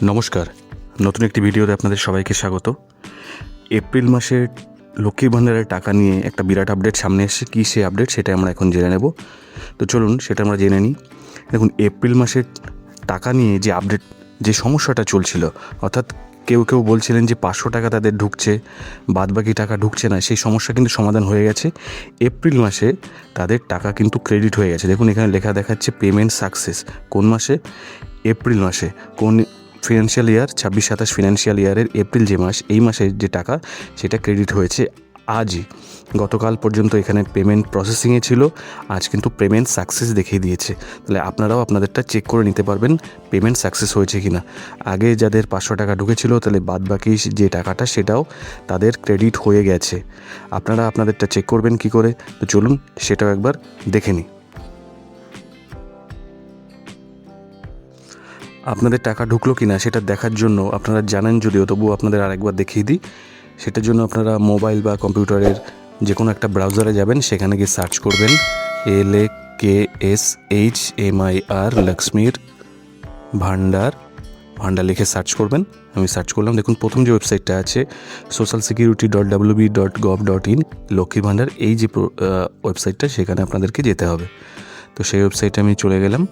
নমস্কার, নতুন একটি ভিডিওতে আপনাদের সবাইকে স্বাগত। এপ্রিল মাসের লক্ষ্মীর ভাণ্ডারের টাকা নিয়ে একটা বিরাট আপডেট সামনে এসেছে। কী সেই আপডেট সেটা আমরা এখন জেনে নেব। তো চলুন সেটা আমরা জেনে নিই। দেখুন, এপ্রিল মাসের টাকা নিয়ে যে আপডেট, যে সমস্যাটা চলছিল, অর্থাৎ কেউ কেউ বলছিলেন যে 500 টাকা তাদের ঢুকছে, বাদবাকি টাকা ঢুকছে না, সেই সমস্যা কিন্তু সমাধান হয়ে গেছে। এপ্রিল মাসে তাদের টাকা কিন্তু ক্রেডিট হয়ে গেছে। দেখুন, এখানে লেখা দেখাচ্ছে পেমেন্ট সাকসেস। কোন মাসে? এপ্রিল মাসে। কোন ফিনান্সিয়াল ইয়ার? 26-27 ফিনান্সিয়াল ইয়ারের এপ্রিল যে মাস, এই মাসের যে টাকা সেটা ক্রেডিট হয়েছে আজই। গতকাল পর্যন্ত এখানে পেমেন্ট প্রসেসিংয়ে ছিল, আজ কিন্তু পেমেন্ট সাকসেস দেখিয়ে দিয়েছে। তাহলে আপনারাও আপনাদেরটা চেক করে নিতে পারবেন পেমেন্ট সাকসেস হয়েছে কি না। আগে যাদের 500 টাকা ঢুকেছিল, তাহলে বাদবাকি যে টাকাটা সেটাও তাদের ক্রেডিট হয়ে গেছে। আপনারা আপনাদেরটা চেক করবেন কি করে? তো চলুন সেটাও একবার দেখে নিই। আপনাদের টাকা ঢুকলো কি না সেটা দেখার জন্য আপনারা জানেন যদিও, তবুও আপনাদের আরেকবার দেখিয়ে দিই। সেটার জন্য আপনারা মোবাইল বা কম্পিউটারের যে কোনো একটা ব্রাউজারে যাবেন, সেখানে গিয়ে সার্চ করবেন LAKSHMIR লক্ষ্মীর ভাণ্ডার লিখে সার্চ করবেন। আমি সার্চ করলাম। দেখুন, প্রথম যে ওয়েবসাইটটা আছে socialsecurity.wb.gov.in, লক্ষ্মীর ভাণ্ডার, এই যে ওয়েবসাইটটা, সেখানে আপনাদেরকে যেতে হবে। তো সেই ওয়েবসাইটে আমি চলে গেলাম।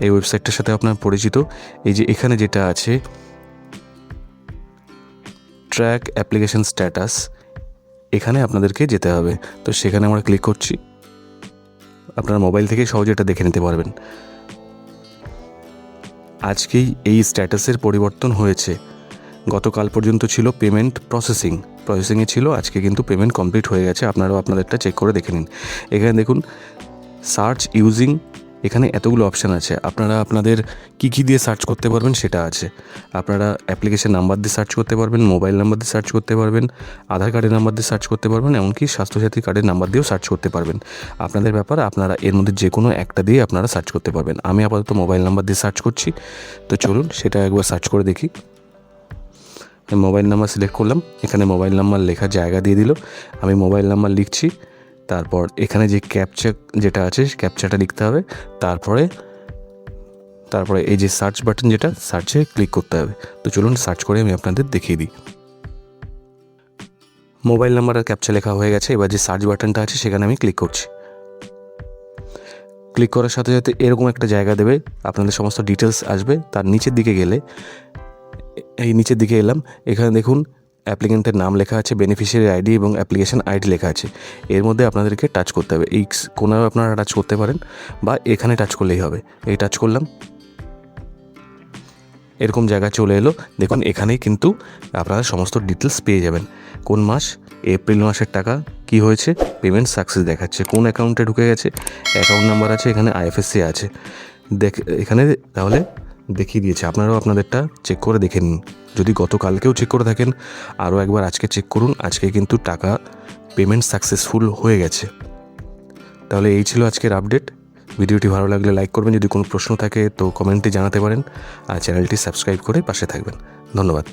এই ওয়েবসাইটটার সাথে আপনার পরিচিত। এই যে এখানে যেটা আছে ট্র্যাক অ্যাপ্লিকেশন স্ট্যাটাস, এখানে আপনাদেরকে যেতে হবে। তো সেখানে আমরা ক্লিক করছি। আপনার মোবাইল থেকে সহজে এটা দেখে নিতে পারবেন। আজকেই এই স্ট্যাটাসের পরিবর্তন হয়েছে। গতকাল পর্যন্ত ছিল পেমেন্ট প্রসেসিংয়ে ছিল, আজকে কিন্তু পেমেন্ট কমপ্লিট হয়ে গেছে। আপনারাও আপনাদেরটা চেক করে দেখে নিন। এখানে দেখুন সার্চ ইউজিং, এখানে এতগুলো অপশান আছে। আপনারা আপনাদের কী দিয়ে সার্চ করতে পারবেন সেটা আছে। আপনারা অ্যাপ্লিকেশন নাম্বার দিয়ে সার্চ করতে পারবেন, মোবাইল নাম্বার দিয়ে সার্চ করতে পারবেন, আধার কার্ডের নাম্বার দিয়ে সার্চ করতে পারবেন, এমনকি স্বাস্থ্যসাথী কার্ডের নাম্বার দিয়েও সার্চ করতে পারবেন। আপনাদের ব্যাপার, আপনারা এর মধ্যে যে কোনো একটা দিয়ে আপনারা সার্চ করতে পারবেন। আমি আপাতত মোবাইল নাম্বার দিয়ে সার্চ করছি। তো চলুন সেটা একবার সার্চ করে দেখি। মোবাইল নাম্বার সিলেক্ট করলাম। এখানে মোবাইল নাম্বার লেখার জায়গা দিয়ে দিল। আমি মোবাইল নাম্বার লিখছি। তারপর এখানে যে ক্যাপচা যেটা আছে, ক্যাপচাটা লিখতে হবে। তারপরে এই যে সার্চ বাটন, যেটা সার্চে ক্লিক করতে হবে। তো চলুন সার্চ করে আমি আপনাদের দেখিয়ে দিই। মোবাইল নাম্বার আর ক্যাপচা লেখা হয়ে গেছে। এবার যে সার্চ বাটনটা আছে সেখানে আমি ক্লিক করছি। ক্লিক করার সাথে সাথে এরকম একটা জায়গা দেবে, আপনাদের সমস্ত ডিটেলস আসবে। তার নিচের দিকে গেলে, এই নিচের দিকে এলাম, এখানে দেখুন অ্যাপ্লিকেন্টের নাম লেখা আছে, বেনিফিশিয়ারি আইডি এবং অ্যাপ্লিকেশন আইডি লেখা আছে। এর মধ্যে আপনাদেরকে টাচ করতে হবে। এই কোনায় আপনারা টাচ করতে পারেন বা এখানে টাচ করলেই হবে। এই টাচ করলাম, এরকম জায়গা চলে এলো। দেখুন এখানেই কিন্তু আপনারা সমস্ত ডিটেলস পেয়ে যাবেন। কোন মাস? এপ্রিল মাসের টাকা কি হয়েছে, পেমেন্ট সাকসেস দেখাচ্ছে। কোন অ্যাকাউন্টে ঢুকে গেছে, অ্যাকাউন্ট নাম্বার আছে, এখানে IFSC আছে। এখানে তাহলে দেখিয়ে দিয়েছে। আপনারাও আপনাদেরটা চেক করে দেখে নিন। যদি গতকালকেও চেক করে থাকেন, আরও একবার আজকে চেক করুন। আজকে কিন্তু টাকা পেমেন্ট সাকসেসফুল হয়ে গেছে। তাহলে এই ছিল আজকের আপডেট। ভিডিওটি ভালো লাগলে লাইক করবেন, যদি কোনো প্রশ্ন থাকে তো কমেন্টে জানাতে পারেন, আর চ্যানেলটি সাবস্ক্রাইব করে পাশে থাকবেন। ধন্যবাদ।